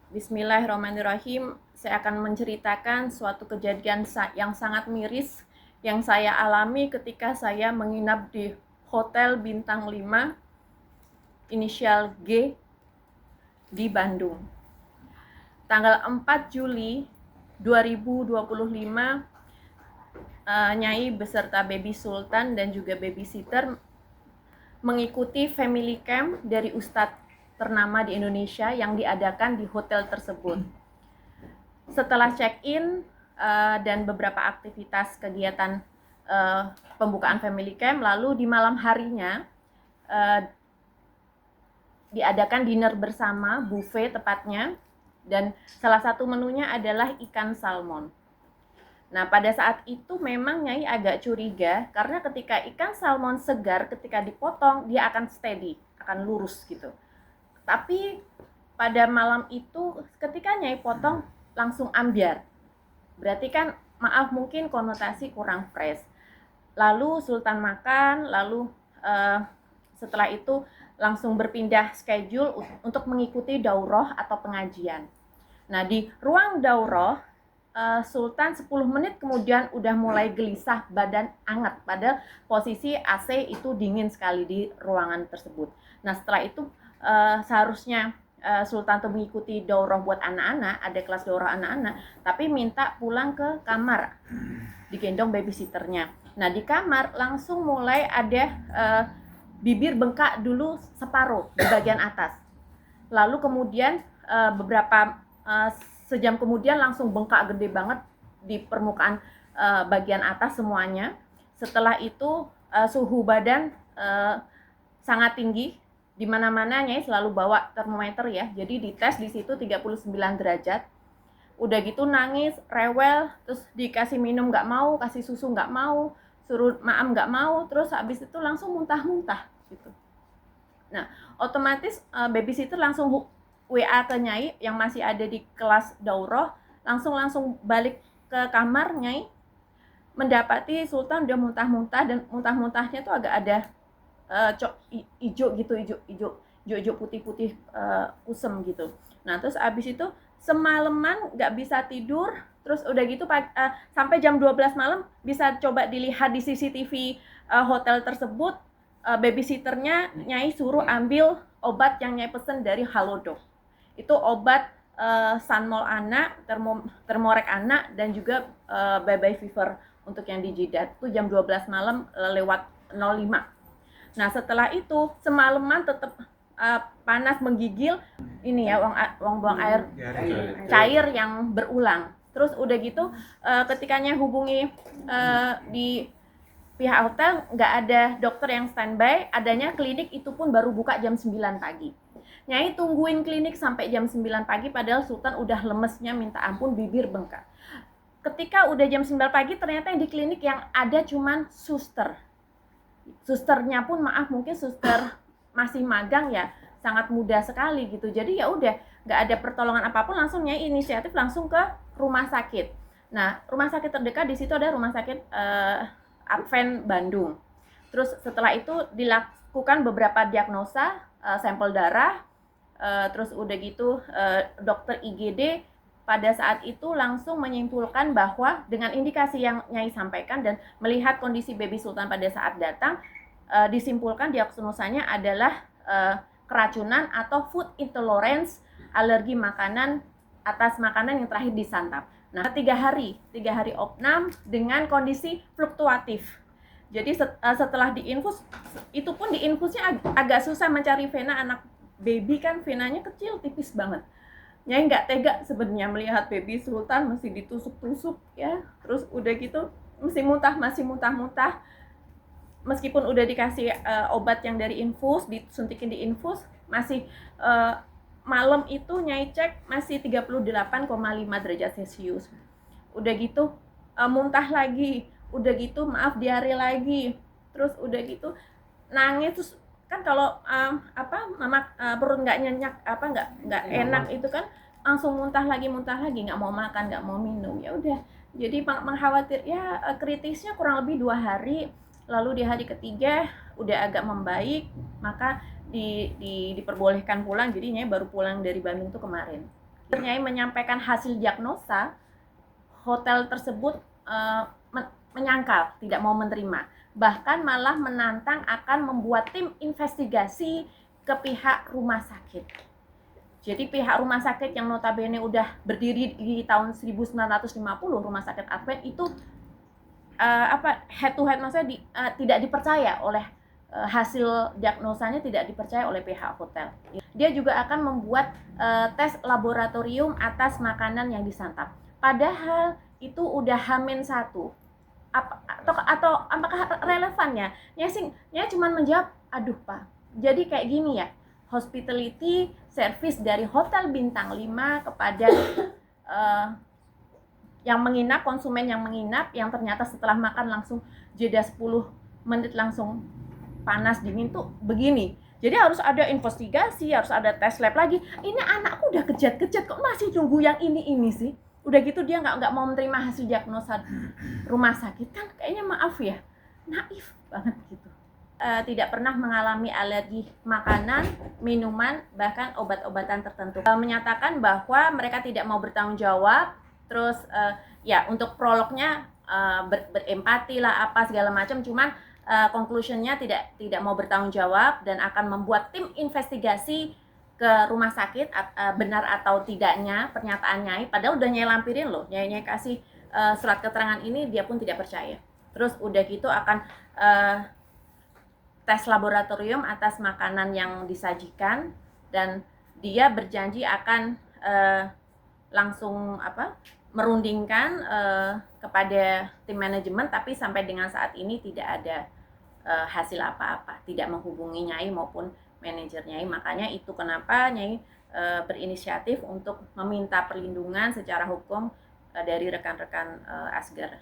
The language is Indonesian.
Bismillahirrahmanirrahim. Saya akan menceritakan suatu kejadian yang sangat miris yang saya alami ketika saya menginap di Hotel Bintang 5 inisial G di Bandung. Tanggal 4 Juli 2025, Nyai beserta Baby Sultan dan juga babysitter mengikuti family camp dari Ustadz ternama di Indonesia yang diadakan di hotel tersebut. Setelah check-in dan beberapa aktivitas kegiatan pembukaan family camp, lalu di malam harinya diadakan dinner bersama, buffet tepatnya, dan salah satu menunya adalah ikan salmon. Nah, pada saat itu memang Nyai agak curiga karena ketika ikan salmon segar ketika dipotong dia akan steady, akan lurus gitu. Tapi pada malam itu ketika Nyai potong langsung ambyar. Berarti kan maaf mungkin konotasi kurang fresh. Lalu Sultan makan, lalu setelah itu langsung berpindah schedule untuk mengikuti daurah atau pengajian. Nah, di ruang daurah Sultan 10 menit kemudian udah mulai gelisah, badan anget, padahal posisi AC itu dingin sekali di ruangan tersebut. Nah, setelah itu seharusnya Sultan tuh mengikuti daurah buat anak-anak, ada kelas daurah anak-anak, tapi minta pulang ke kamar, digendong babysitternya. Nah, di kamar langsung mulai ada bibir bengkak dulu separuh di bagian atas. Lalu kemudian beberapa sejam kemudian langsung bengkak gede banget di permukaan bagian atas semuanya. Setelah itu suhu badan sangat tinggi. Di mana-mana Nyai selalu bawa termometer ya. Jadi dites di situ 39 derajat. Udah gitu nangis, rewel, terus dikasih minum nggak mau, kasih susu nggak mau, suruh maam nggak mau, terus habis itu langsung muntah-muntah gitu. Nah, otomatis babysitter langsung WA ke Nyai yang masih ada di kelas daurah, langsung balik ke kamar Nyai, mendapati Sultan udah muntah-muntah dan muntah-muntahnya tuh agak ada hijau gitu, hijau putih-putih kusem gitu. Nah, terus abis itu semalaman nggak bisa tidur, terus udah gitu sampai jam 12 malam bisa coba dilihat di CCTV hotel tersebut, babysitternya Nyai suruh ambil obat yang Nyai pesen dari Halodoc. Itu obat Sanmol anak, termorek anak, dan juga bye-bye fever untuk yang di jidat. Itu jam 12 malam lewat 05. Nah, setelah itu semalaman tetap panas menggigil, ini ya uang buang air cair yang berulang. Terus udah gitu ketikanya hubungi di pihak hotel nggak ada dokter yang standby, adanya klinik itu pun baru buka jam 9 pagi. Nyai tungguin klinik sampai jam 9 pagi padahal Sultan udah lemesnya minta ampun, bibir bengkak. Ketika udah jam 9 pagi ternyata yang di klinik yang ada cuman suster. Susternya pun maaf mungkin suster masih magang ya, sangat muda sekali gitu. Jadi ya udah nggak ada pertolongan apapun, langsung Nyai inisiatif langsung ke rumah sakit. Nah, rumah sakit terdekat di situ ada rumah sakit Advent Bandung. Terus setelah itu dilakukan beberapa diagnosa, sampel darah, terus udah gitu dokter IGD pada saat itu langsung menyimpulkan bahwa dengan indikasi yang Nyai sampaikan dan melihat kondisi baby Sultan pada saat datang, disimpulkan diagnosanya adalah keracunan atau food intolerance, alergi makanan atas makanan yang terakhir disantap. Nah, 3 hari opnam dengan kondisi fluktuatif. Jadi setelah diinfus, itu pun diinfusnya agak susah mencari vena, anak baby kan venanya kecil, tipis banget. Nyai nggak tega sebenarnya melihat baby Sultan masih ditusuk-tusuk ya, terus udah gitu masih muntah-muntah. Meskipun udah dikasih obat yang dari infus, disuntikin di infus, masih malam itu Nyai cek masih 38,5 derajat Celcius. Udah gitu muntah lagi, udah gitu maaf diare lagi, terus udah gitu nangis. Terus kan kalau mama perut nggak nyenyak, nggak enak itu kan langsung muntah lagi, nggak mau makan, nggak mau minum. Ya udah, jadi mengkhawatir ya, kritisnya kurang lebih 2 hari. Lalu di hari ketiga udah agak membaik, maka diperbolehkan pulang. Jadinya baru pulang dari Bandung tuh kemarin. Nyai menyampaikan hasil diagnosa, hotel tersebut menyangkal, tidak mau menerima. Bahkan malah menantang akan membuat tim investigasi ke pihak rumah sakit. Jadi pihak rumah sakit yang notabene udah berdiri di tahun 1950, Rumah Sakit Advent itu head to head, maksudnya tidak dipercaya oleh hasil diagnosanya, tidak dipercaya oleh pihak hotel. Dia juga akan membuat tes laboratorium atas makanan yang disantap. Padahal itu udah H-1. Atau apakah relevannya? Nya cuma menjawab, aduh Pak, jadi kayak gini ya, hospitality service dari hotel bintang 5 kepada yang menginap, konsumen yang menginap, yang ternyata setelah makan langsung jeda 10 menit langsung panas dingin tuh begini. Jadi harus ada investigasi, harus ada tes lab lagi. Ini anakku udah kejat-kejat kok masih nunggu yang ini sih. Udah gitu dia nggak mau menerima hasil diagnosa rumah sakit, kan kayaknya maaf ya, naif banget gitu. Tidak pernah mengalami alergi makanan, minuman, bahkan obat-obatan tertentu. Menyatakan bahwa mereka tidak mau bertanggung jawab. Terus ya untuk prolognya berempati lah apa segala macam, cuman conclusionnya tidak mau bertanggung jawab dan akan membuat tim investigasi ke rumah sakit benar atau tidaknya pernyataan Nyai. Padahal udah Nyai lampirin loh, Nyai kasih surat keterangan ini, dia pun tidak percaya. Terus udah gitu akan tes laboratorium atas makanan yang disajikan, dan dia berjanji akan langsung merundingkan kepada tim manajemen, tapi sampai dengan saat ini tidak ada hasil apa-apa, tidak menghubungi Nyai maupun manajer Nyai. Makanya itu kenapa Nyai berinisiatif untuk meminta perlindungan secara hukum dari rekan-rekan Asgar.